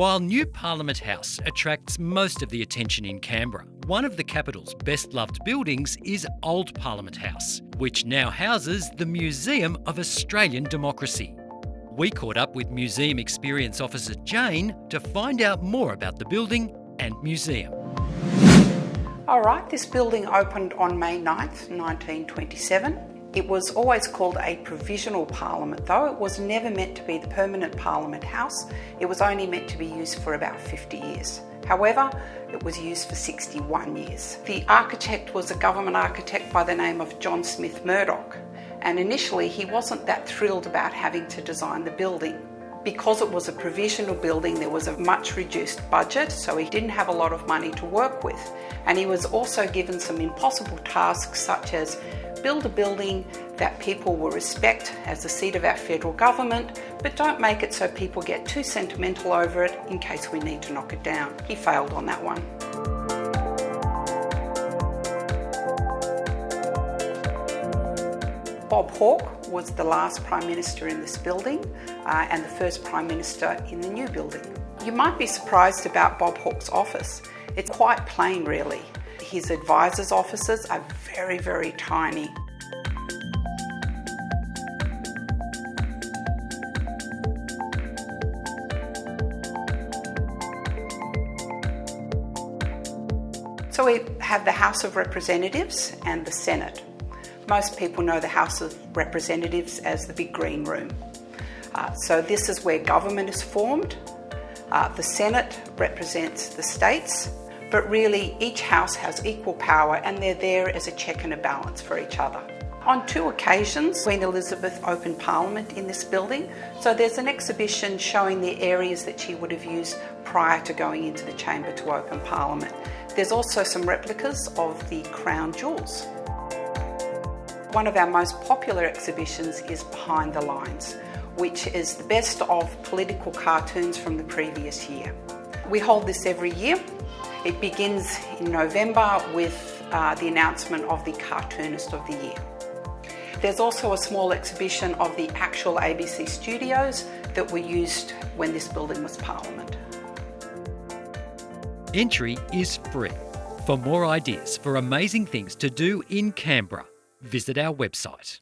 While New Parliament House attracts most of the attention in Canberra, one of the capital's best-loved buildings is Old Parliament House, which now houses the Museum of Australian Democracy. We caught up with Museum Experience Officer Jane to find out more about the building and museum. All right, this building opened on May 9th, 1927. It was always called a provisional parliament, though. It was never meant to be the permanent Parliament House. It was only meant to be used for about 50 years. However, it was used for 61 years. The architect was a government architect by the name of John Smith Murdoch, and initially he wasn't that thrilled about having to design the building. Because it was a provisional building, there was a much reduced budget, so he didn't have a lot of money to work with. And he was also given some impossible tasks, such as build a building that people will respect as the seat of our federal government, but don't make it so people get too sentimental over it in case we need to knock it down. He failed on that one. Bob Hawke was the last Prime Minister in this building and the first Prime Minister in the new building. You might be surprised about Bob Hawke's office. It's quite plain, really. His advisors' offices are very, very tiny. So we have the House of Representatives and the Senate. Most people know the House of Representatives as the big green room. So this is where government is formed. The Senate represents the states, but really each house has equal power and they're there as a check and a balance for each other. On 2 occasions, Queen Elizabeth opened Parliament in this building, so there's an exhibition showing the areas that she would have used prior to going into the chamber to open Parliament. There's also some replicas of the crown jewels. One of our most popular exhibitions is Behind the Lines, which is the best of political cartoons from the previous year. We hold this every year. It begins in November with the announcement of the Cartoonist of the Year. There's also a small exhibition of the actual ABC studios that were used when this building was Parliament. Entry is free. For more ideas for amazing things to do in Canberra, visit our website.